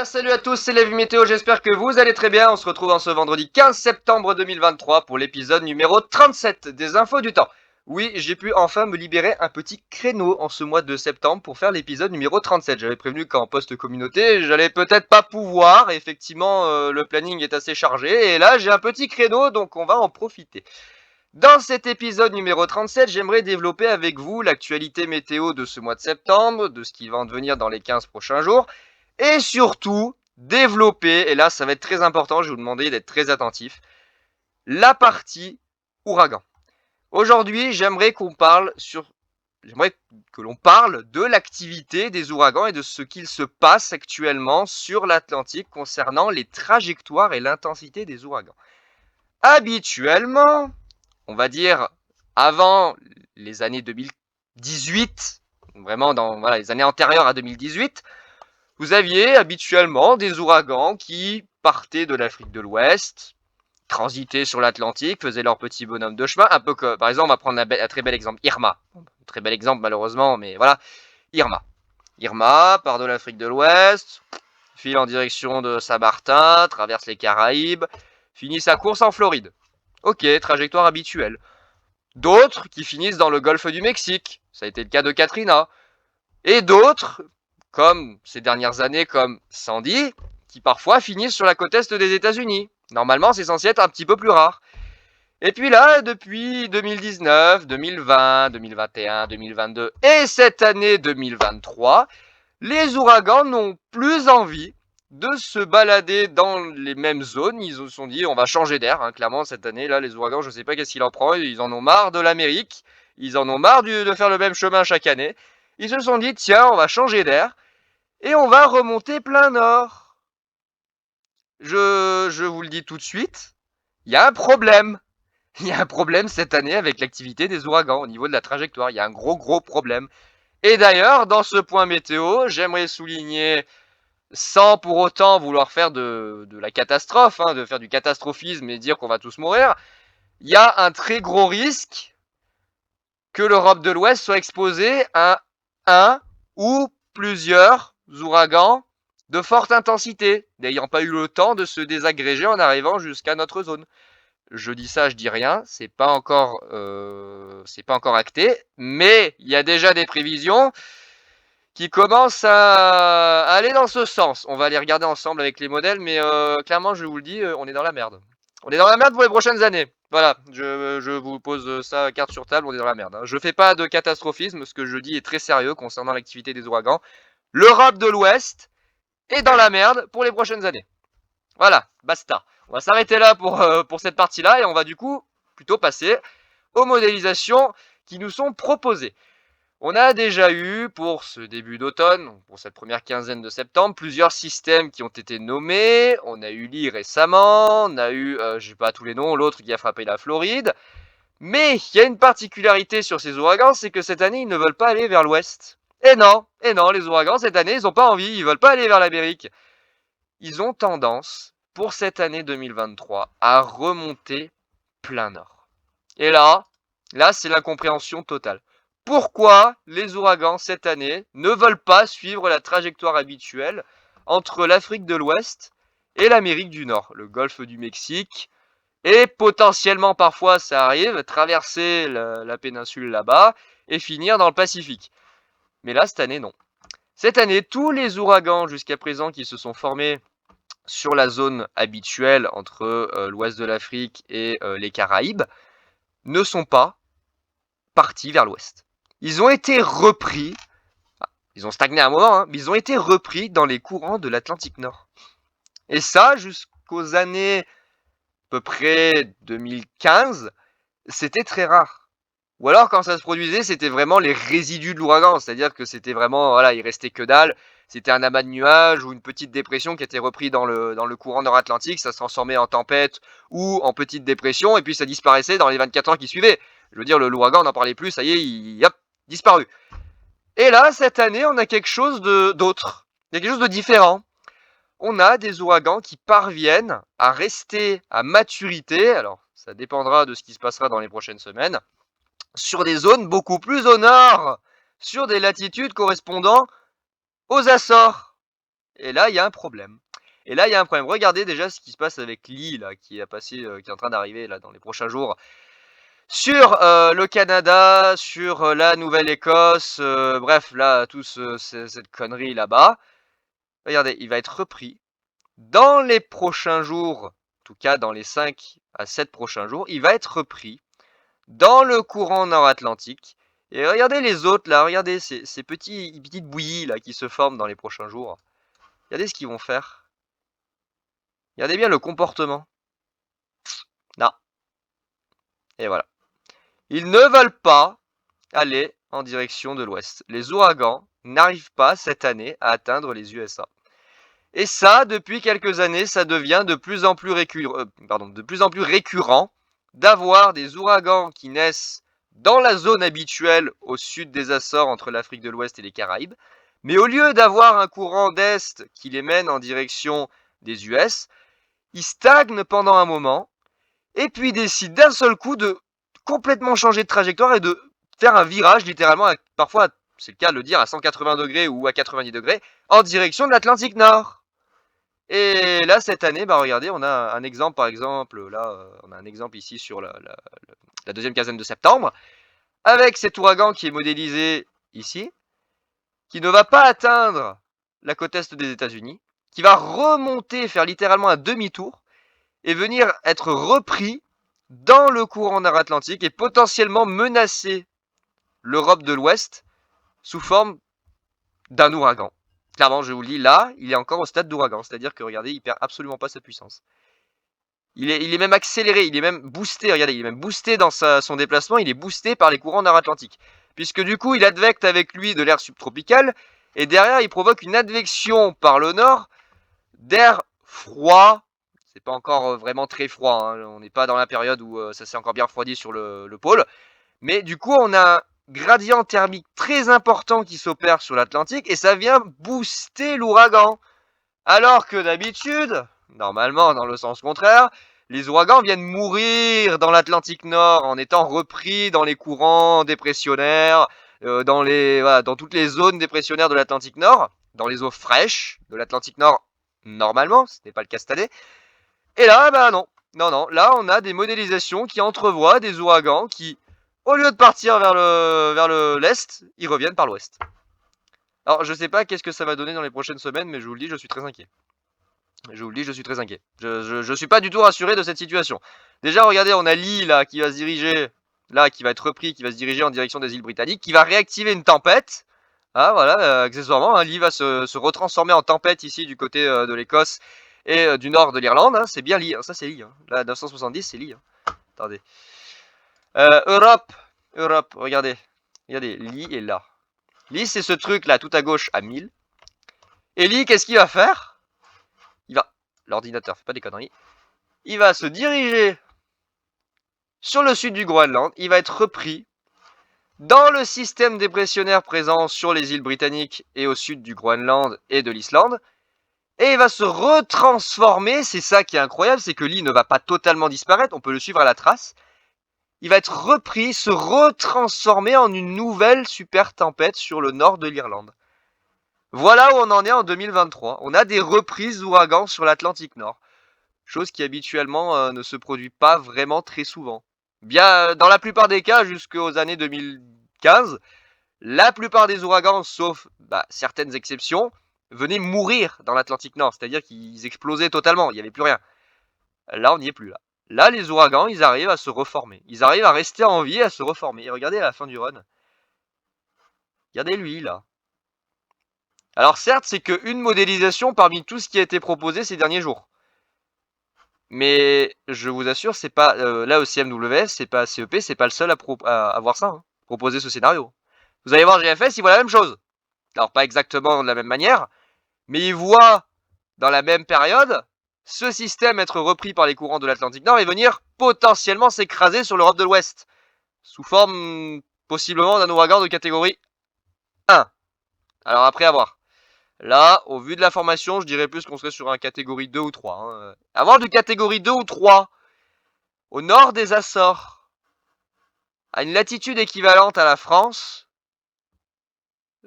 bien salut à tous, c'est Lévi Météo, j'espère que vous allez très bien. On se retrouve en ce vendredi 15 septembre 2023 pour l'épisode numéro 37 des Infos du Temps. Oui, j'ai pu enfin me libérer un petit créneau en ce mois de septembre pour faire l'épisode numéro 37. J'avais prévenu qu'en post communauté, j'allais peut-être pas pouvoir. Effectivement, le planning est assez chargé et là j'ai un petit créneau, donc on va en profiter. Dans cet épisode numéro 37, j'aimerais développer avec vous l'actualité météo de ce mois de septembre, de ce qui va en devenir dans les 15 prochains jours, et surtout développer, et là ça va être très important, je vais vous demander d'être très attentif, la partie ouragan. Aujourd'hui, j'aimerais que l'on parle de l'activité des ouragans et de ce qu'il se passe actuellement sur l'Atlantique concernant les trajectoires et l'intensité des ouragans. Habituellement, on va dire avant les années 2018, vraiment dans les années antérieures à 2018, vous aviez habituellement des ouragans qui partaient de l'Afrique de l'Ouest, transitaient sur l'Atlantique, faisaient leur petit bonhomme de chemin, un peu que, par exemple, on va prendre un très bel exemple, Irma. Un très bel exemple malheureusement, mais voilà, Irma. Irma part de l'Afrique de l'Ouest, file en direction de Saint-Martin, traverse les Caraïbes, finit sa course en Floride. Ok, trajectoire habituelle. D'autres qui finissent dans le golfe du Mexique, ça a été le cas de Katrina. Et d'autres, comme ces dernières années, comme Sandy, qui parfois finissent sur la côte est des États-Unis. Normalement, c'est censé être un petit peu plus rare. Et puis là, depuis 2019, 2020, 2021, 2022 et cette année 2023, les ouragans n'ont plus envie de se balader dans les mêmes zones. Ils se sont dit, on va changer d'air. Hein. Clairement, cette année, là, les ouragans, je ne sais pas qu'est-ce qu'il en prend. Ils en ont marre de l'Amérique. Ils en ont marre de faire le même chemin chaque année. Ils se sont dit, tiens, on va changer d'air et on va remonter plein nord. Je vous le dis tout de suite, il y a un problème. Il y a un problème cette année avec l'activité des ouragans au niveau de la trajectoire. Il y a un gros problème. Et d'ailleurs, dans ce point météo, j'aimerais souligner, sans pour autant vouloir faire de la catastrophe, de faire du catastrophisme et dire qu'on va tous mourir, il y a un très gros risque que l'Europe de l'Ouest soit exposée à un ou plusieurs ouragans de forte intensité, n'ayant pas eu le temps de se désagréger en arrivant jusqu'à notre zone. Je dis ça, je dis rien, c'est pas encore acté, mais il y a déjà des prévisions qui commencent à aller dans ce sens. On va aller regarder ensemble avec les modèles, mais clairement, je vous le dis, on est dans la merde. On est dans la merde pour les prochaines années. Voilà, je vous pose ça carte sur table, on est dans la merde. Je fais pas de catastrophisme, ce que je dis est très sérieux concernant l'activité des ouragans. L'Europe de l'Ouest est dans la merde pour les prochaines années. Voilà, basta. On va s'arrêter là pour cette partie-là et on va du coup plutôt passer aux modélisations qui nous sont proposées. On a déjà eu, pour ce début d'automne, pour cette première quinzaine de septembre, plusieurs systèmes qui ont été nommés. On a eu Lee récemment, on a eu, je sais pas tous les noms, l'autre qui a frappé la Floride. Mais il y a une particularité sur ces ouragans, c'est que cette année, ils ne veulent pas aller vers l'ouest. Et non, les ouragans, cette année, ils n'ont pas envie, ils veulent pas aller vers l'Amérique. Ils ont tendance, pour cette année 2023, à remonter plein nord. Et là, c'est l'incompréhension totale. Pourquoi les ouragans cette année ne veulent pas suivre la trajectoire habituelle entre l'Afrique de l'Ouest et l'Amérique du Nord, le golfe du Mexique, et potentiellement parfois ça arrive, traverser la péninsule là-bas et finir dans le Pacifique. Mais là, cette année, non. Cette année, tous les ouragans jusqu'à présent qui se sont formés sur la zone habituelle entre l'ouest de l'Afrique et les Caraïbes ne sont pas partis vers l'ouest. Ils ont été repris, ils ont stagné un moment, mais ils ont été repris dans les courants de l'Atlantique Nord. Et ça, jusqu'aux années à peu près 2015, c'était très rare. Ou alors, quand ça se produisait, c'était vraiment les résidus de l'ouragan, c'est-à-dire que c'était vraiment, voilà, il restait que dalle, c'était un amas de nuages ou une petite dépression qui était repris dans le courant nord-atlantique, ça se transformait en tempête ou en petite dépression, et puis ça disparaissait dans les 24 heures qui suivaient. Je veux dire, l'ouragan, on n'en parlait plus, ça y est, hop, disparu. Et là, cette année, on a quelque chose d'autre. Il y a quelque chose de différent. On a des ouragans qui parviennent à rester à maturité, alors ça dépendra de ce qui se passera dans les prochaines semaines, sur des zones beaucoup plus au nord, sur des latitudes correspondant aux Açores. Et là, il y a un problème. Et là, il y a un problème. Regardez déjà ce qui se passe avec Lee, là, qui est en train d'arriver là dans les prochains jours sur le Canada, sur la Nouvelle-Écosse, bref, là, cette connerie là-bas. Regardez, il va être repris dans les prochains jours, en tout cas dans les 5 à 7 prochains jours, il va être repris dans le courant nord-atlantique. Et regardez les autres là, regardez ces petites bouillies là qui se forment dans les prochains jours. Regardez ce qu'ils vont faire. Regardez bien le comportement. Non. Et voilà. Ils ne veulent pas aller en direction de l'ouest. Les ouragans n'arrivent pas cette année à atteindre les USA. Et ça, depuis quelques années, ça devient de plus en plus récurrent d'avoir des ouragans qui naissent dans la zone habituelle au sud des Açores entre l'Afrique de l'Ouest et les Caraïbes. Mais au lieu d'avoir un courant d'est qui les mène en direction des US, ils stagnent pendant un moment et puis décident d'un seul coup de complètement changer de trajectoire et de faire un virage littéralement, parfois c'est le cas de le dire, à 180 degrés ou à 90 degrés en direction de l'Atlantique Nord. Et là, cette année, bah regardez, on a un exemple, par exemple, là, on a un exemple ici sur la deuxième quinzaine de septembre, avec cet ouragan qui est modélisé ici, qui ne va pas atteindre la côte est des États-Unis, qui va remonter, faire littéralement un demi-tour, et venir être repris dans le courant nord-atlantique et potentiellement menacer l'Europe de l'Ouest sous forme d'un ouragan. Clairement, je vous le dis, là, il est encore au stade d'ouragan, c'est-à-dire que, regardez, il perd absolument pas sa puissance. Il est même accéléré, il est même boosté, regardez, il est même boosté dans son déplacement, il est boosté par les courants nord-atlantiques. Puisque du coup, il advecte avec lui de l'air subtropical, et derrière, il provoque une advection par le nord d'air froid. C'est pas encore vraiment très froid, hein. On n'est pas dans la période où ça s'est encore bien refroidi sur le pôle. Mais du coup, on a un gradient thermique très important qui s'opère sur l'Atlantique, et ça vient booster l'ouragan. Alors que d'habitude, normalement dans le sens contraire, les ouragans viennent mourir dans l'Atlantique Nord en étant repris dans les courants dépressionnaires, dans toutes les zones dépressionnaires de l'Atlantique Nord, dans les eaux fraîches de l'Atlantique Nord, normalement, ce n'est pas le cas cette année. Et là, bah non, non, non, là on a des modélisations qui entrevoient des ouragans qui, au lieu de partir vers l'est, ils reviennent par l'ouest. Alors je sais pas qu'est-ce que ça va donner dans les prochaines semaines, mais je vous le dis, je suis très inquiet. Je vous le dis, je suis très inquiet. Je suis pas du tout rassuré de cette situation. Déjà, regardez, on a Lee là qui va se diriger, là qui va être repris, qui va se diriger en direction des îles Britanniques, qui va réactiver une tempête. Ah voilà, accessoirement, hein, Lee va se retransformer en tempête ici du côté de l'Écosse et du nord de l'Irlande. Hein, c'est bien Lee, hein, ça c'est Lee. Hein. Là, 970, c'est Lee. Hein. Attendez. Europe, regardez. Regardez, Lee est là. Lee, c'est ce truc là, tout à gauche à 1000. Et Lee, qu'est-ce qu'il va faire? L'ordinateur fait pas des conneries. Il va se diriger sur le sud du Groenland. Il va être repris dans le système dépressionnaire présent sur les îles britanniques et au sud du Groenland et de l'Islande. Et il va se retransformer. C'est ça qui est incroyable, c'est que Lee ne va pas totalement disparaître. On peut le suivre à la trace. Il va être repris, se retransformer en une nouvelle super tempête sur le nord de l'Irlande. Voilà où on en est en 2023. On a des reprises d'ouragans sur l'Atlantique Nord. Chose qui habituellement ne se produit pas vraiment très souvent. Bien, dans la plupart des cas, jusqu'aux années 2015, la plupart des ouragans, sauf certaines exceptions, venaient mourir dans l'Atlantique Nord, c'est-à-dire qu'ils explosaient totalement, il n'y avait plus rien. Là, on n'y est plus là. Là, les ouragans, ils arrivent à se reformer. Ils arrivent à rester en vie et à se reformer. Et regardez à la fin du run. Regardez lui, là. Alors certes, c'est qu'une modélisation parmi tout ce qui a été proposé ces derniers jours. Mais je vous assure, c'est pas là au CMWS, c'est pas CEP, c'est pas le seul à avoir ça, hein, proposer ce scénario. Vous allez voir GFS, ils voient la même chose. Alors pas exactement de la même manière, mais ils voient dans la même période ce système être repris par les courants de l'Atlantique Nord et venir potentiellement s'écraser sur l'Europe de l'Ouest, sous forme possiblement d'un ouragan de catégorie 1. Alors après à voir. Là, au vu de la formation, je dirais plus qu'on serait sur un catégorie 2 ou 3. Hein. Avoir du catégorie 2 ou 3 au nord des Açores, à une latitude équivalente à la France,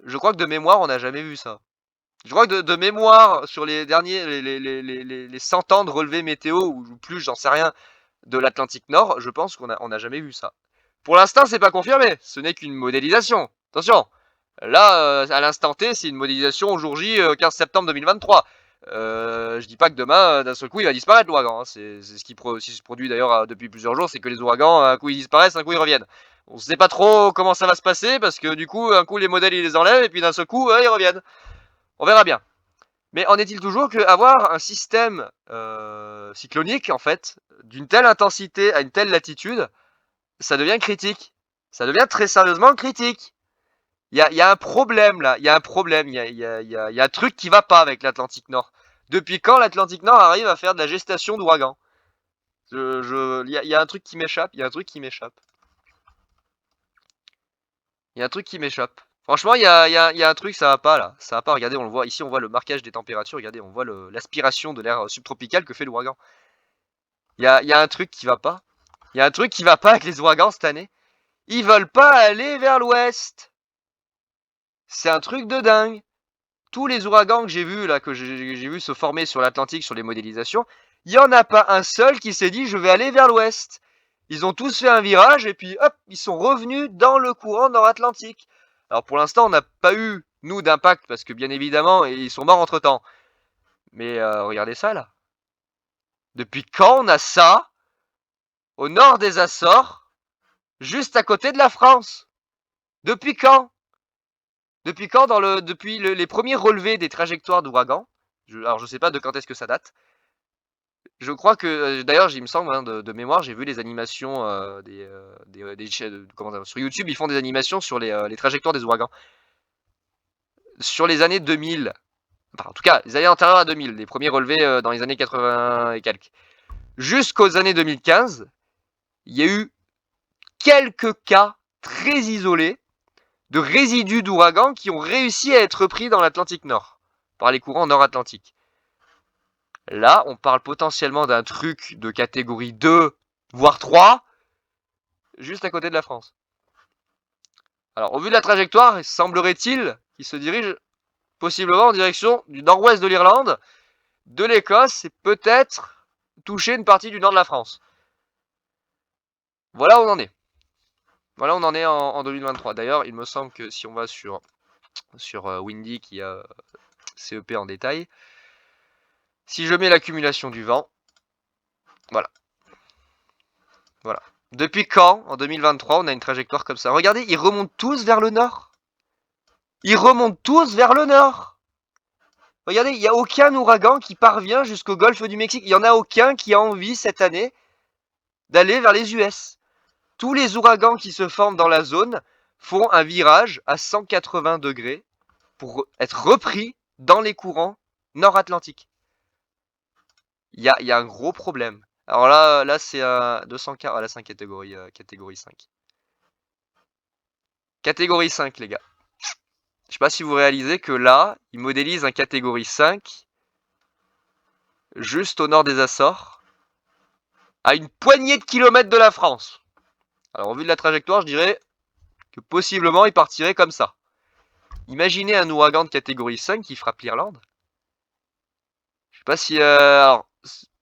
je crois que de mémoire, on n'a jamais vu ça. Je crois que de mémoire, sur les derniers, les 100 ans de relevés météo, ou plus, j'en sais rien, de l'Atlantique Nord, je pense qu'on a jamais vu ça. Pour l'instant, c'est pas confirmé, ce n'est qu'une modélisation. Attention, là, à l'instant T, c'est une modélisation au jour J, 15 septembre 2023. Je dis pas que demain, d'un seul coup, il va disparaître l'ouragan. Hein. C'est ce qui se produit d'ailleurs depuis plusieurs jours, c'est que les ouragans, un coup ils disparaissent, un coup ils reviennent. On sait pas trop comment ça va se passer, parce que du coup, un coup les modèles ils les enlèvent, et puis d'un seul coup, ils reviennent. On verra bien. Mais en est-il toujours qu'avoir un système cyclonique, en fait, d'une telle intensité à une telle latitude, ça devient critique. Ça devient très sérieusement critique. Il y a un problème là, il y a un problème, il y a un truc qui va pas avec l'Atlantique Nord. Depuis quand l'Atlantique Nord arrive à faire de la gestation d'ouragan? Il y a un truc qui m'échappe, il y a un truc qui m'échappe. Il y a un truc qui m'échappe. Franchement, il y a un truc, ça va pas là. Ça va pas, regardez, on le voit. Ici, on voit le marquage des températures. Regardez, on voit l'aspiration de l'air subtropical que fait l'ouragan. Il y a un truc qui va pas. Il y a un truc qui va pas avec les ouragans cette année. Ils veulent pas aller vers l'ouest. C'est un truc de dingue. Tous les ouragans que j'ai vus là, que j'ai vu se former sur l'Atlantique, sur les modélisations, il y en a pas un seul qui s'est dit je vais aller vers l'ouest. Ils ont tous fait un virage et puis hop, ils sont revenus dans le courant nord-atlantique. Alors pour l'instant, on n'a pas eu, nous, d'impact, parce que bien évidemment, ils sont morts entre-temps. Mais regardez ça là. Depuis quand on a ça au nord des Açores, juste à côté de la France? Depuis quand? Depuis quand depuis les premiers relevés des trajectoires d'ouragans? Alors je sais pas de quand est-ce que ça date. Je crois que, d'ailleurs, il me semble, hein, de mémoire, j'ai vu les animations des chaînes, comment dire, sur YouTube, ils font des animations sur les trajectoires des ouragans. Sur les années 2000, enfin, en tout cas, les années antérieures à 2000, les premiers relevés dans les années 80 et quelques, jusqu'aux années 2015, il y a eu quelques cas très isolés de résidus d'ouragans qui ont réussi à être pris dans l'Atlantique Nord, par les courants nord-atlantiques. Là, on parle potentiellement d'un truc de catégorie 2, voire 3, juste à côté de la France. Alors, au vu de la trajectoire, il semblerait-il qu'il se dirige possiblement en direction du nord-ouest de l'Irlande, de l'Écosse et peut-être toucher une partie du nord de la France. Voilà où on en est. Voilà où on en est en 2023. D'ailleurs, il me semble que si on va sur Windy, qui a CEP en détail, si je mets l'accumulation du vent, voilà. Voilà. Depuis quand, en 2023, on a une trajectoire comme ça? Regardez, ils remontent tous vers le nord. Ils remontent tous vers le nord. Regardez, il n'y a aucun ouragan qui parvient jusqu'au golfe du Mexique. Il n'y en a aucun qui a envie cette année d'aller vers les US. Tous les ouragans qui se forment dans la zone font un virage à 180 degrés pour être repris dans les courants nord-atlantiques. Il y a un gros problème. Alors là c'est 240, là c'est un catégorie 5. Catégorie 5, les gars. Je sais pas si vous réalisez que là, ils modélisent un catégorie 5 juste au nord des Açores, à une poignée de kilomètres de la France. Alors, au vu de la trajectoire, je dirais que possiblement, il partirait comme ça. Imaginez un ouragan de catégorie 5 qui frappe l'Irlande. Je sais pas si... alors,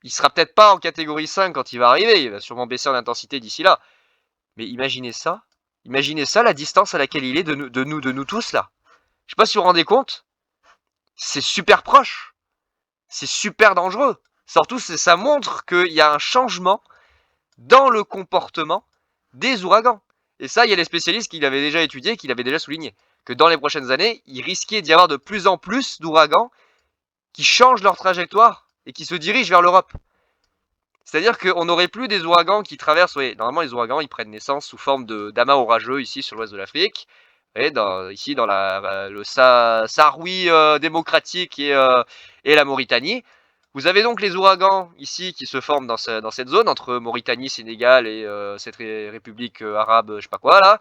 il sera peut-être pas en catégorie 5 quand il va arriver, il va sûrement baisser en intensité d'ici là. Mais imaginez ça. Imaginez ça, la distance à laquelle il est de nous tous là. Je sais pas si vous vous rendez compte. C'est super proche. C'est super dangereux. Surtout, ça montre qu'il y a un changement dans le comportement des ouragans. Et ça, il y a les spécialistes qui l'avaient déjà étudié, qui l'avaient déjà souligné. Que dans les prochaines années, il risquait d'y avoir de plus en plus d'ouragans qui changent leur trajectoire et qui se dirigent vers l'Europe. C'est-à-dire qu'on n'aurait plus des ouragans qui traversent... Oui, normalement, les ouragans, ils prennent naissance sous forme d'amas orageux ici sur l'ouest de l'Afrique. Et ici, dans le Sahraoui démocratique et la Mauritanie. Vous avez donc les ouragans ici qui se forment dans cette zone entre Mauritanie, Sénégal et cette république arabe, je sais pas quoi là.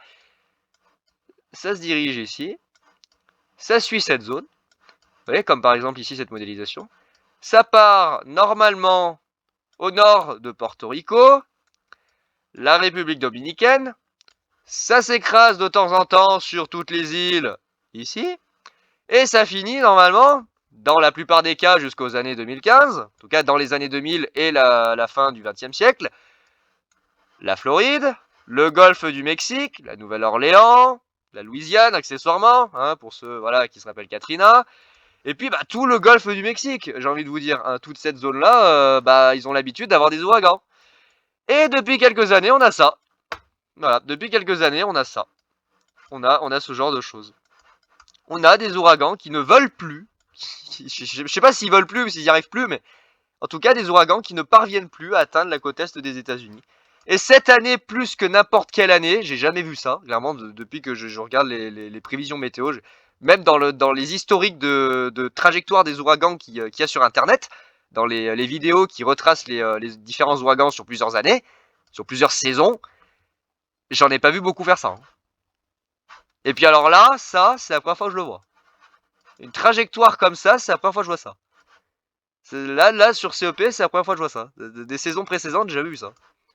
Ça se dirige ici. Ça suit cette zone. Vous voyez, comme par exemple ici cette modélisation. Ça part normalement au nord de Porto Rico, la République dominicaine. Ça s'écrase de temps en temps sur toutes les îles ici. Et ça finit normalement dans la plupart des cas jusqu'aux années 2015, en tout cas dans les années 2000 et la fin du XXe siècle, la Floride, le golfe du Mexique, la Nouvelle-Orléans, la Louisiane accessoirement, hein, pour ceux voilà, qui se rappellent Katrina, et puis bah, tout le golfe du Mexique, j'ai envie de vous dire, hein, toute cette zone-là, bah, ils ont l'habitude d'avoir des ouragans. Et depuis quelques années, on a ça. Voilà, depuis quelques années, on a ça. On a ce genre de choses. On a des ouragans qui ne veulent plus. Je sais pas s'ils veulent plus ou s'ils n'y arrivent plus, mais en tout cas des ouragans qui ne parviennent plus à atteindre la côte est des États-Unis. Et cette année, plus que n'importe quelle année, j'ai jamais vu ça. Clairement, depuis que je regarde les prévisions météo, même dans les historiques de trajectoire des ouragans qu'il y a sur Internet, dans les vidéos qui retracent les différents ouragans sur plusieurs années, sur plusieurs saisons, j'en ai pas vu beaucoup faire ça. Hein. Et puis alors là, ça, c'est la première fois que je le vois. Une trajectoire comme ça, c'est la première fois que je vois ça. Là, sur CEP, c'est la première fois que je vois ça. Des saisons précédentes, j'ai jamais vu ça.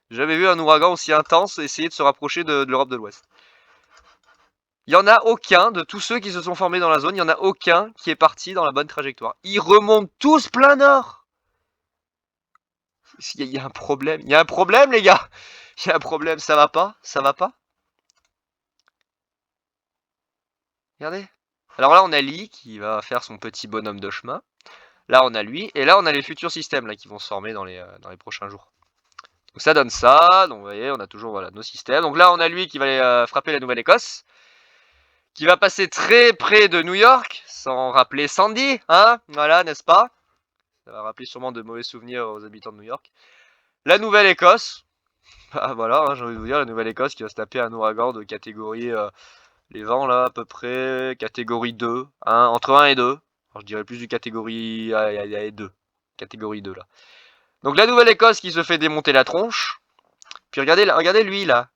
J'ai jamais vu un ouragan aussi intense essayer de se rapprocher de l'Europe de l'Ouest. Il n'y en a aucun, de tous ceux qui se sont formés dans la zone, il n'y en a aucun qui est parti dans la bonne trajectoire. Ils remontent tous plein nord. Il y a un problème. Il y a un problème, les gars. Il y a un problème. Ça va pas? Ça va pas? Regardez. Alors là, on a Lee qui va faire son petit bonhomme de chemin. Là, on a lui. Et là, on a les futurs systèmes là, qui vont se former dans les prochains jours. Donc ça donne ça. Donc vous voyez, on a toujours voilà, nos systèmes. Donc là, on a lui qui va aller frapper la Nouvelle-Écosse. Qui va passer très près de New York, sans rappeler Sandy, hein, voilà, n'est-ce pas? Ça va rappeler sûrement de mauvais souvenirs aux habitants de New York. La Nouvelle-Écosse, bah voilà, hein, j'ai envie de vous dire, la Nouvelle-Écosse qui va se taper un ouragan de catégorie, les vents là, à peu près, catégorie 2, hein, entre 1 et 2. Alors, je dirais plus du catégorie 2, catégorie 2 là. Donc la Nouvelle-Écosse qui se fait démonter la tronche, puis regardez lui là.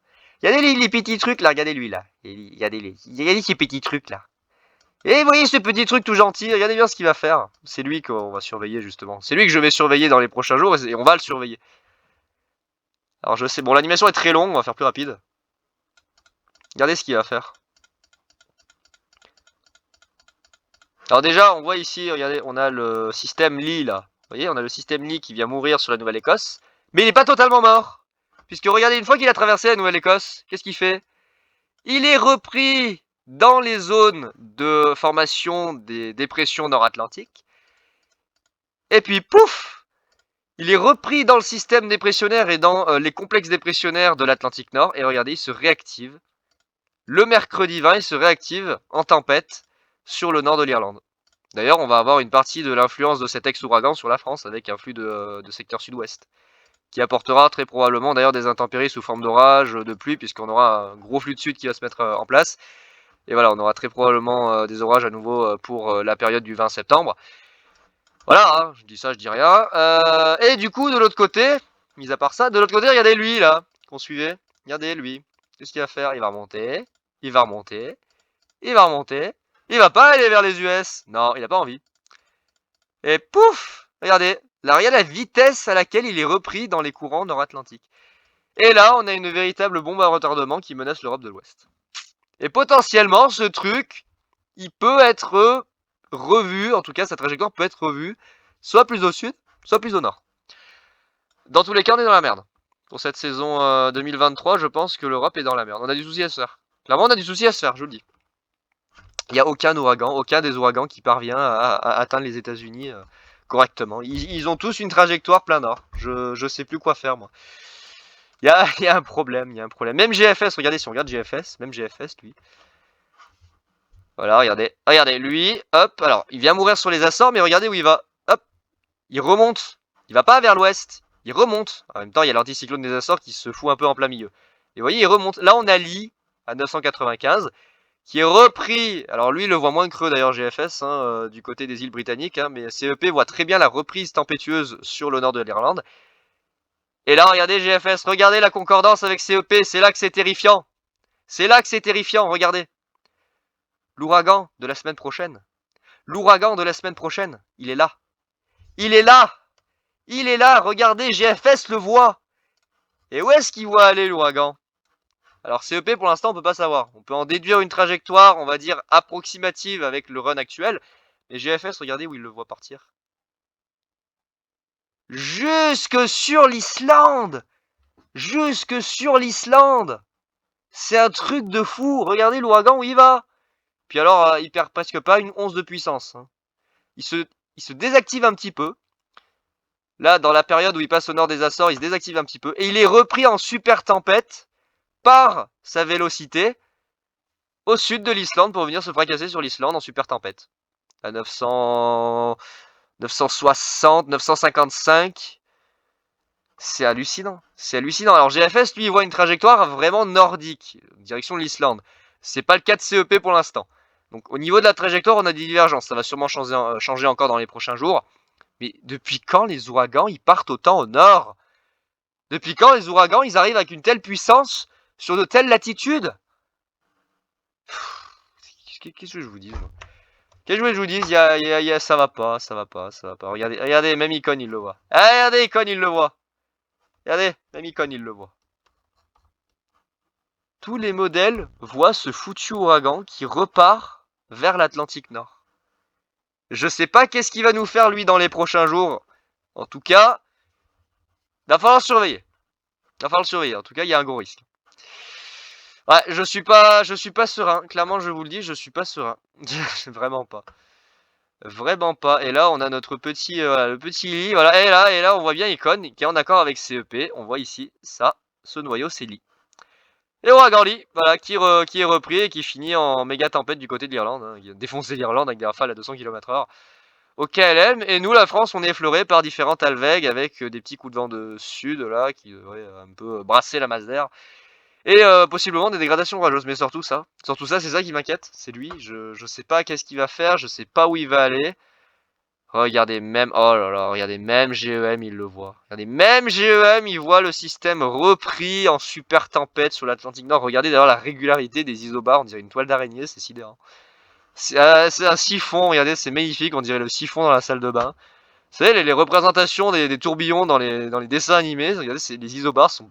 Regardez les petits trucs là, regardez lui là. Regardez ces petits trucs là. Et vous voyez ce petit truc tout gentil, regardez bien ce qu'il va faire. C'est lui qu'on va surveiller justement. C'est lui que je vais surveiller dans les prochains jours et on va le surveiller. Alors je sais, bon l'animation est très longue, on va faire plus rapide. Regardez ce qu'il va faire. Alors déjà, on voit ici, regardez, on a le système Lee là. Vous voyez, on a le système Lee qui vient mourir sur la Nouvelle-Écosse. Mais il n'est pas totalement mort. Puisque regardez, une fois qu'il a traversé la Nouvelle-Écosse, qu'est-ce qu'il fait? Il est repris dans les zones de formation des dépressions nord-atlantiques. Et puis pouf, il est repris dans le système dépressionnaire et dans les complexes dépressionnaires de l'Atlantique Nord. Et regardez, il se réactive. Le mercredi 20, il se réactive en tempête sur le nord de l'Irlande. D'ailleurs, on va avoir une partie de l'influence de cet ex-ouragan sur la France avec un flux de secteur sud-ouest. Qui apportera très probablement d'ailleurs des intempéries sous forme d'orage, de pluie, puisqu'on aura un gros flux de sud qui va se mettre en place. Et voilà, on aura très probablement des orages à nouveau pour la période du 20 septembre. Voilà, hein, je dis ça, je dis rien. Et du coup, de l'autre côté, mis à part ça, de l'autre côté, regardez lui, là, qu'on suivait. Regardez lui. Qu'est-ce qu'il va faire? Il va remonter, il va remonter, il va remonter. Il va pas aller vers les US. Non, il n'a pas envie. Et pouf! Regardez, là, regardez la vitesse à laquelle il est repris dans les courants nord-atlantiques. Et là, on a une véritable bombe à retardement qui menace l'Europe de l'Ouest. Et potentiellement, ce truc, il peut être revu, en tout cas sa trajectoire peut être revue, soit plus au sud, soit plus au nord. Dans tous les cas, on est dans la merde. Pour cette saison 2023, je pense que l'Europe est dans la merde. On a du souci à se faire. Clairement, on a du souci à se faire, je vous le dis. Il n'y a aucun ouragan, aucun des ouragans qui parvient à atteindre les États-Unis correctement. Ils ont tous une trajectoire plein nord. Je sais plus quoi faire, moi. Il y a un problème, il y a un problème. Même GFS, regardez, si on regarde GFS, même GFS, lui. Voilà, regardez, lui, hop, alors, il vient mourir sur les Açores, mais regardez où il va. Hop, il remonte. Il va pas vers l'ouest, il remonte. En même temps, il y a l'anticyclone des Açores qui se fout un peu en plein milieu. Et vous voyez, il remonte. Là, on a Lee, à 995, qui est repris. Alors lui, il le voit moins creux d'ailleurs, GFS, hein, du côté des îles britanniques, hein, mais CEP voit très bien la reprise tempétueuse sur le nord de l'Irlande. Et là, regardez GFS, regardez la concordance avec CEP, c'est là que c'est terrifiant. C'est là que c'est terrifiant, regardez. L'ouragan de la semaine prochaine. L'ouragan de la semaine prochaine, il est là. Il est là. Il est là, regardez, GFS le voit. Et où est-ce qu'il voit aller l'ouragan? Alors CEP pour l'instant on peut pas savoir. On peut en déduire une trajectoire, on va dire approximative avec le run actuel. Et GFS, regardez où il le voit partir. Jusque sur l'Islande! Jusque sur l'Islande! C'est un truc de fou! Regardez l'ouragan où il va! Puis alors, il perd presque pas une once de puissance. Hein. Il se désactive un petit peu. Là, dans la période où il passe au nord des Açores, il se désactive un petit peu. Et il est repris en super tempête par sa vélocité au sud de l'Islande pour venir se fracasser sur l'Islande en super tempête. À 960, 955. C'est hallucinant. C'est hallucinant. Alors GFS, lui, il voit une trajectoire vraiment nordique, direction de l'Islande. C'est pas le cas de CEP pour l'instant. Donc au niveau de la trajectoire, on a des divergences. Ça va sûrement changer encore dans les prochains jours. Mais depuis quand les ouragans, ils partent autant au nord? Depuis quand les ouragans, ils arrivent avec une telle puissance sur de telles latitudes? Qu'est-ce que je vous dis? Qu'est-ce que je vous dis? Ça va pas, ça va pas, ça va pas. Regardez, regardez, même Icon, il le voit. Ah, regardez, Icon, il le voit. Regardez, même Icon, il le voit. Tous les modèles voient ce foutu ouragan qui repart vers l'Atlantique Nord. Je sais pas qu'est-ce qu'il va nous faire, lui, dans les prochains jours. En tout cas, il va falloir surveiller. Il va falloir le surveiller. En tout cas, il y a un gros risque. Ouais, je suis pas serein. Clairement, je vous le dis, je suis pas serein. Vraiment pas. Vraiment pas. Et là, on a notre petit, le petit lit. Voilà. Et là, on voit bien Icon qui est en accord avec CEP. On voit ici, ça, ce noyau, c'est lit. Et Ouragan Lee, voilà, qui est repris et qui finit en méga tempête du côté de l'Irlande. Hein, qui a défoncé l'Irlande avec des rafales à 200 km/h. Au KLM. Et nous, la France, on est effleuré par différentes alvègues avec des petits coups de vent de sud, là, qui devraient un peu brasser la masse d'air. Et possiblement des dégradations orageuses. Mais surtout ça, c'est ça qui m'inquiète. C'est lui. Je sais pas qu'est-ce qu'il va faire. Je sais pas où il va aller. Regardez même, oh là là, regardez même GEM, il le voit. Regardez même GEM, il voit le système repris en super tempête sur l'Atlantique Nord. Regardez d'ailleurs la régularité des isobars, on dirait une toile d'araignée, c'est sidérant. C'est un siphon, regardez, c'est magnifique, on dirait le siphon dans la salle de bain. Vous savez, les représentations des tourbillons dans les dessins animés, regardez, les isobars sont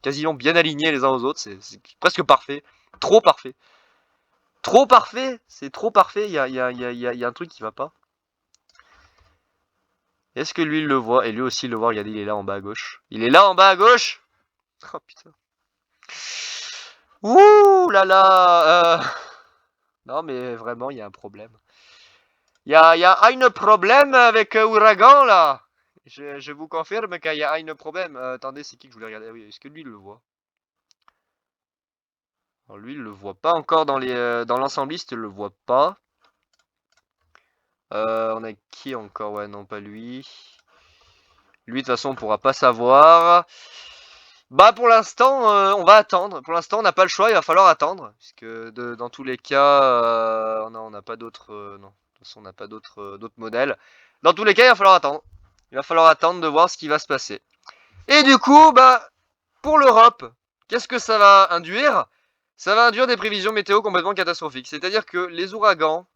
quasiment bien alignés les uns aux autres, c'est presque parfait. Trop parfait. Trop parfait, c'est trop parfait, il y a un truc qui va pas. Est-ce que lui il le voit? Et lui aussi il le voit, regardez, il est là en bas à gauche. Il est là en bas à gauche! Oh putain. Ouh là là Non mais vraiment, il y a un problème. Il y a un problème avec Ouragan là! Je vous confirme qu'il y a un problème. Attendez, c'est qui que je voulais regarder? Ah oui, est-ce que lui il le voit? Alors lui il le voit pas encore dans l'ensembliste, il le voit pas. On a qui encore? Ouais, non, pas lui. Lui, de toute façon, on pourra pas savoir. Bah, pour l'instant, on va attendre. Pour l'instant, on n'a pas le choix, il va falloir attendre. Puisque dans tous les cas, on n'a pas d'autres. Non, de toute façon, on n'a pas d'autres modèles. Dans tous les cas, il va falloir attendre. Il va falloir attendre de voir ce qui va se passer. Et du coup, bah, pour l'Europe, qu'est-ce que ça va induire? Ça va induire des prévisions météo complètement catastrophiques. C'est-à-dire que les ouragans,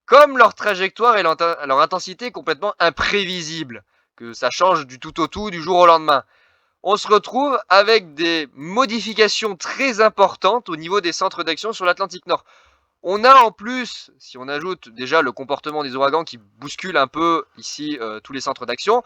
comme leur trajectoire et leur intensité est complètement imprévisible, que ça change du tout au tout du jour au lendemain, on se retrouve avec des modifications très importantes au niveau des centres d'action sur l'Atlantique Nord. On a en plus, si on ajoute déjà le comportement des ouragans qui bouscule un peu ici tous les centres d'action,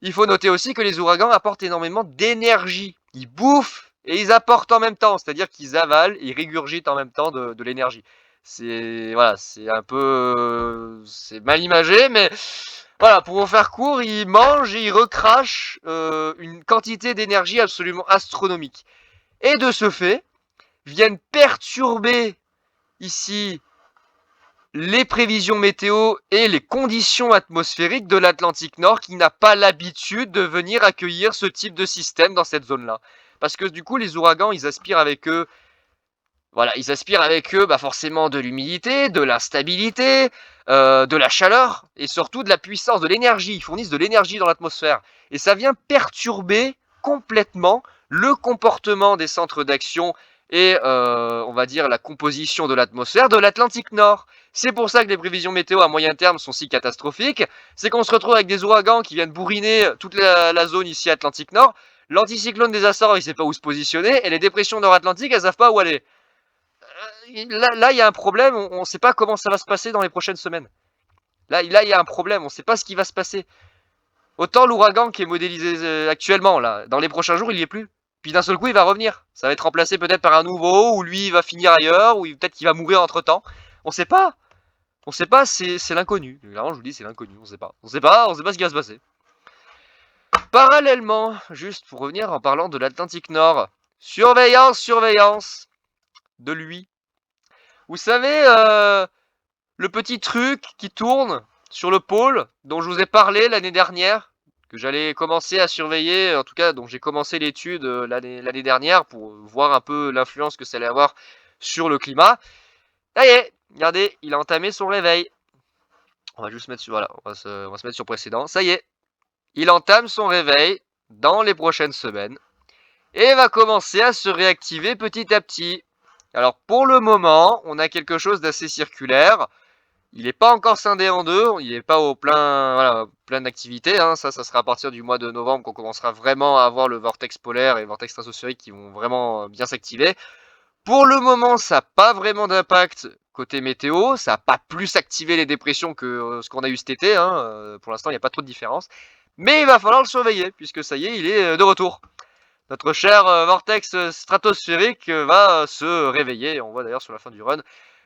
il faut noter aussi que les ouragans apportent énormément d'énergie. Ils bouffent et ils apportent en même temps, c'est-à-dire qu'ils avalent et régurgitent en même temps de l'énergie. C'est voilà, c'est un peu, c'est mal imagé, mais voilà, pour vous faire court, ils mangent et ils recrachent une quantité d'énergie absolument astronomique. Et de ce fait, viennent perturber ici les prévisions météo et les conditions atmosphériques de l'Atlantique Nord qui n'a pas l'habitude de venir accueillir ce type de système dans cette zone-là. Parce que du coup, les ouragans, ils aspirent avec eux, voilà, ils aspirent avec eux forcément de l'humidité, de l'instabilité, de la chaleur et surtout de la puissance, de l'énergie. Ils fournissent de l'énergie dans l'atmosphère. Et ça vient perturber complètement le comportement des centres d'action et on va dire la composition de l'atmosphère de l'Atlantique Nord. C'est pour ça que les prévisions météo à moyen terme sont si catastrophiques. C'est qu'on se retrouve avec des ouragans qui viennent bourriner toute la zone ici Atlantique Nord. L'anticyclone des Açores, il sait pas où se positionner et les dépressions nord-atlantiques, elles savent pas où aller. Là, il y a un problème, on ne sait pas comment ça va se passer dans les prochaines semaines. Là, il y a un problème, on ne sait pas ce qui va se passer. Autant l'ouragan qui est modélisé actuellement, là, dans les prochains jours, il n'y est plus. Puis d'un seul coup, il va revenir. Ça va être remplacé peut-être par un nouveau, ou lui, il va finir ailleurs, ou peut-être qu'il va mourir entre-temps. On ne sait pas. On ne sait pas, c'est l'inconnu. Clairement, je vous dis, c'est l'inconnu, on ne sait pas. On sait pas ce qui va se passer. Parallèlement, juste pour revenir en parlant de l'Atlantique Nord, surveillance de lui. Vous savez, le petit truc qui tourne sur le pôle dont je vous ai parlé l'année dernière, que j'allais commencer à surveiller, en tout cas dont j'ai commencé l'étude l'année dernière pour voir un peu l'influence que ça allait avoir sur le climat. Ça y est, regardez, il a entamé son réveil. On va juste mettre sur, voilà, on va se mettre sur précédent. Ça y est, il entame son réveil dans les prochaines semaines et va commencer à se réactiver petit à petit. Alors pour le moment, on a quelque chose d'assez circulaire. Il n'est pas encore scindé en deux, il n'est pas au plein d'activités. Hein. Ça sera à partir du mois de novembre qu'on commencera vraiment à avoir le vortex polaire et le vortex stratosphérique qui vont vraiment bien s'activer. Pour le moment, ça n'a pas vraiment d'impact côté météo. Ça n'a pas plus activé les dépressions que ce qu'on a eu cet été. Hein. Pour l'instant, il n'y a pas trop de différence. Mais il va falloir le surveiller, puisque ça y est, il est de retour. Notre cher vortex stratosphérique va se réveiller. On voit d'ailleurs sur la fin du run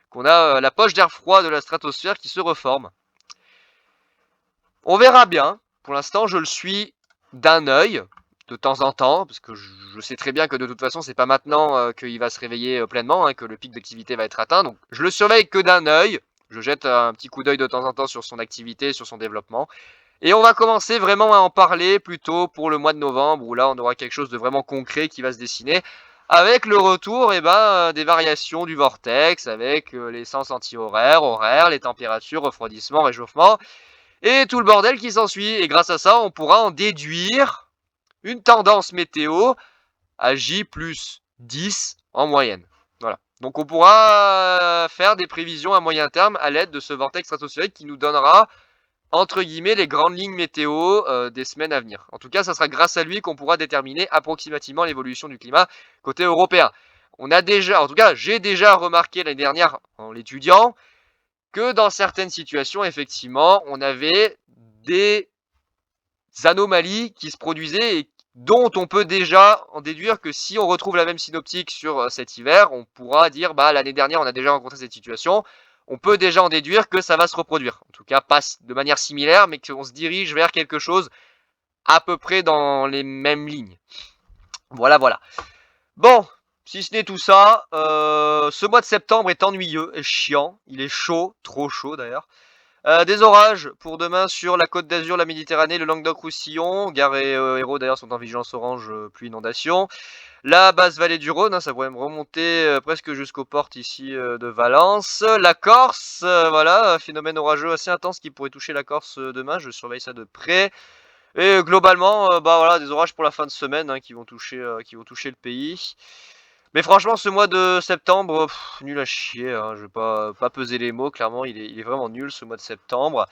qu'on a la poche d'air froid de la stratosphère qui se reforme. On verra bien. Pour l'instant, je le suis d'un œil, de temps en temps, parce que je sais très bien que de toute façon, c'est pas maintenant qu'il va se réveiller pleinement, hein, que le pic d'activité va être atteint. Donc, je le surveille que d'un œil. Je jette un petit coup d'œil de temps en temps sur son activité, sur son développement. Et on va commencer vraiment à en parler plutôt pour le mois de novembre, où là, on aura quelque chose de vraiment concret qui va se dessiner, avec le retour des variations du vortex, avec les sens anti-horaires, les températures, refroidissement, réchauffement, et tout le bordel qui s'ensuit. Et grâce à ça, on pourra en déduire une tendance météo à J plus 10 en moyenne. Voilà. Donc on pourra faire des prévisions à moyen terme à l'aide de ce vortex stratosphérique qui nous donnera entre guillemets les grandes lignes météo des semaines à venir. En tout cas, ça sera grâce à lui qu'on pourra déterminer approximativement l'évolution du climat côté européen. On a déjà, en tout cas, j'ai déjà remarqué l'année dernière en l'étudiant que dans certaines situations, effectivement, on avait des anomalies qui se produisaient et dont on peut déjà en déduire que si on retrouve la même synoptique sur cet hiver, on pourra dire bah l'année dernière on a déjà rencontré cette situation. On peut déjà en déduire que ça va se reproduire. En tout cas, pas de manière similaire, mais qu'on se dirige vers quelque chose à peu près dans les mêmes lignes. Voilà, voilà. Bon, si ce n'est tout ça, ce mois de septembre est ennuyeux et chiant. Il est chaud, trop chaud d'ailleurs. Des orages pour demain sur la Côte d'Azur, la Méditerranée, le Languedoc-Roussillon. Gare et Hérault d'ailleurs sont en vigilance orange, pluie inondation. La basse vallée du Rhône, hein, ça pourrait me remonter presque jusqu'aux portes ici de Valence. La Corse, voilà, phénomène orageux assez intense qui pourrait toucher la Corse demain. Je surveille ça de près. Et globalement, bah voilà, des orages pour la fin de semaine hein, qui vont toucher le pays. Mais franchement, ce mois de septembre, nul à chier. Hein, je vais pas peser les mots. Clairement, il est vraiment nul ce mois de septembre.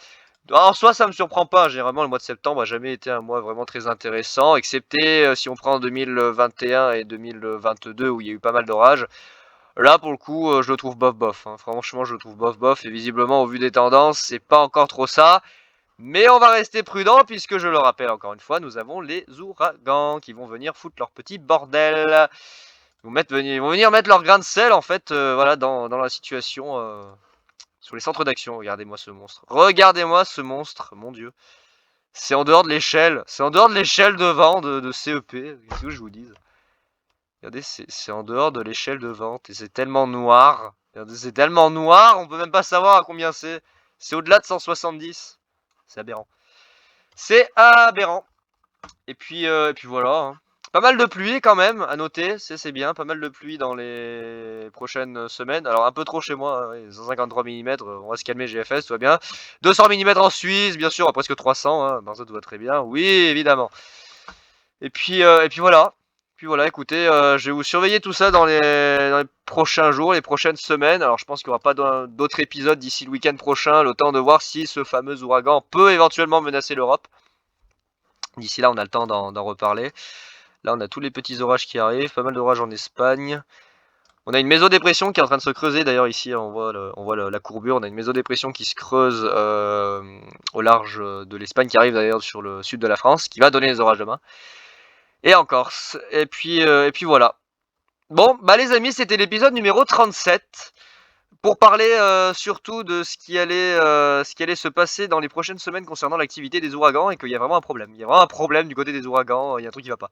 En soi, ça me surprend pas. Généralement, le mois de septembre a jamais été un mois vraiment très intéressant, excepté si on prend 2021 et 2022 où il y a eu pas mal d'orages. Là, pour le coup, je le trouve bof bof. Hein. Franchement, je le trouve bof bof. Et visiblement, au vu des tendances, c'est pas encore trop ça. Mais on va rester prudent puisque, je le rappelle encore une fois, nous avons les ouragans qui vont venir foutre leur petit bordel. Ils vont venir mettre leur grain de sel en fait, voilà, dans la situation sur les centres d'action. Regardez-moi ce monstre. Regardez-moi ce monstre, mon dieu. C'est en dehors de l'échelle. C'est en dehors de l'échelle de vent de CEP. Qu'est-ce que je vous dis? Regardez, c'est en dehors de l'échelle de vente et c'est tellement noir. Regardez, c'est tellement noir, on peut même pas savoir à combien c'est. C'est au-delà de 170. C'est aberrant. C'est aberrant. Et puis voilà. Hein. Pas mal de pluie quand même, à noter, c'est bien. Pas mal de pluie dans les prochaines semaines. Alors un peu trop chez moi, hein, 153 mm, on va se calmer GFS, tout va bien. 200 mm en Suisse, bien sûr, presque 300, hein, ça tout va très bien. Oui, évidemment. Et puis voilà. Puis voilà, écoutez, je vais vous surveiller tout ça dans les prochains jours, les prochaines semaines. Alors je pense qu'il n'y aura pas d'autres épisodes d'ici le week-end prochain, le temps de voir si ce fameux ouragan peut éventuellement menacer l'Europe. D'ici là, on a le temps d'en reparler. Là, on a tous les petits orages qui arrivent, pas mal d'orages en Espagne. On a une mésodépression qui est en train de se creuser, d'ailleurs ici on voit la courbure, on a une mésodépression qui se creuse au large de l'Espagne, qui arrive d'ailleurs sur le sud de la France, qui va donner les orages demain, et en Corse, et puis voilà. Bon, bah les amis, c'était l'épisode numéro 37, pour parler surtout de ce qui allait se passer dans les prochaines semaines concernant l'activité des ouragans, et qu'il y a vraiment un problème. Il y a vraiment un problème du côté des ouragans, il y a un truc qui va pas.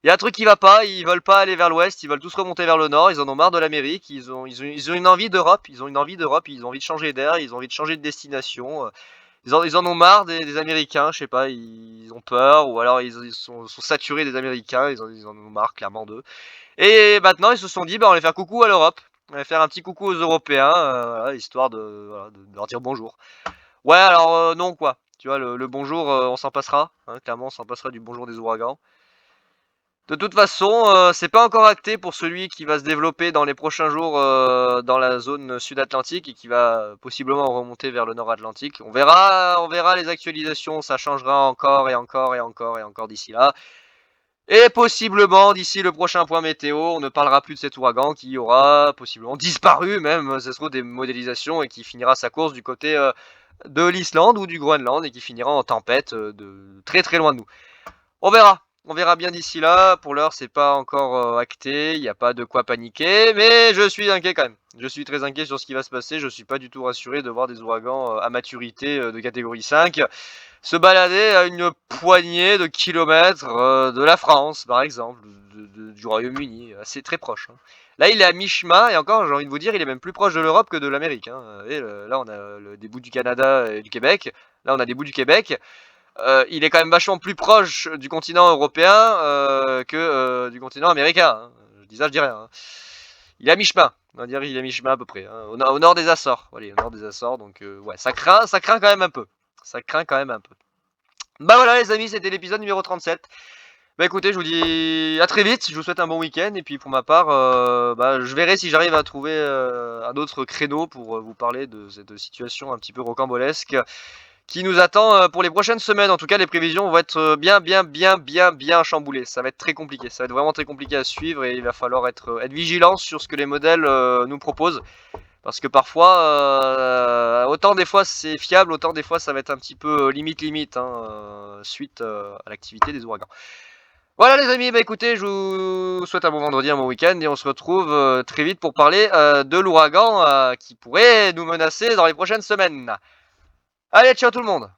Il y a un truc qui va pas, ils veulent pas aller vers l'ouest, ils veulent tous remonter vers le nord, ils en ont marre de l'Amérique, ils ont une envie d'Europe, ils ont envie de changer d'air, ils ont envie de changer de destination. Ils en ont marre des Américains, je sais pas, ils ont peur, ou alors ils sont saturés des Américains, ils en ont marre clairement d'eux. Et maintenant ils se sont dit, bah on va faire coucou à l'Europe, on va faire un petit coucou aux Européens, voilà, histoire de leur dire bonjour. Ouais, alors non quoi, tu vois, le bonjour, on s'en passera, hein, clairement on s'en passera du bonjour des ouragans. De toute façon, c'est pas encore acté pour celui qui va se développer dans les prochains jours dans la zone sud-atlantique et qui va possiblement remonter vers le nord-atlantique. On verra les actualisations, ça changera encore et encore et encore et encore d'ici là. Et possiblement, d'ici le prochain point météo, on ne parlera plus de cet ouragan qui aura possiblement disparu, même, ce sera des modélisations, et qui finira sa course du côté de l'Islande ou du Groenland, et qui finira en tempête de très très loin de nous. On verra. On verra bien d'ici là. Pour l'heure, c'est pas encore acté. Il n'y a pas de quoi paniquer. Mais je suis inquiet quand même. Je suis très inquiet sur ce qui va se passer. Je suis pas du tout rassuré de voir des ouragans à maturité de catégorie 5 se balader à une poignée de kilomètres de la France, par exemple, du Royaume-Uni. C'est très proche. Hein. Là, il est à mi-chemin. Et encore, j'ai envie de vous dire, il est même plus proche de l'Europe que de l'Amérique. Hein. Et là, on a des bouts du Canada et du Québec. Là, on a des bouts du Québec. Il est quand même vachement plus proche du continent européen que du continent américain. Hein. Je dis ça, je dis rien. Hein. Il est à mi-chemin. On va dire il est à mi-chemin à peu près. Hein. Au nord des Açores. Allez, au nord des Açores. Donc ouais, ça craint quand même un peu. Ça craint quand même un peu. Bah voilà les amis, c'était l'épisode numéro 37. Bah écoutez, je vous dis à très vite, je vous souhaite un bon week-end, et puis pour ma part, bah, je verrai si j'arrive à trouver un autre créneau pour vous parler de cette situation un petit peu rocambolesque qui nous attend pour les prochaines semaines. En tout cas, les prévisions vont être bien chamboulées. Ça va être très compliqué. Ça va être vraiment très compliqué à suivre, et il va falloir être vigilant sur ce que les modèles nous proposent. Parce que parfois, autant des fois c'est fiable, autant des fois ça va être un petit peu limite suite à l'activité des ouragans. Voilà les amis, bah écoutez, je vous souhaite un bon vendredi, un bon week-end, et on se retrouve très vite pour parler de l'ouragan qui pourrait nous menacer dans les prochaines semaines. Allez, ciao tout le monde!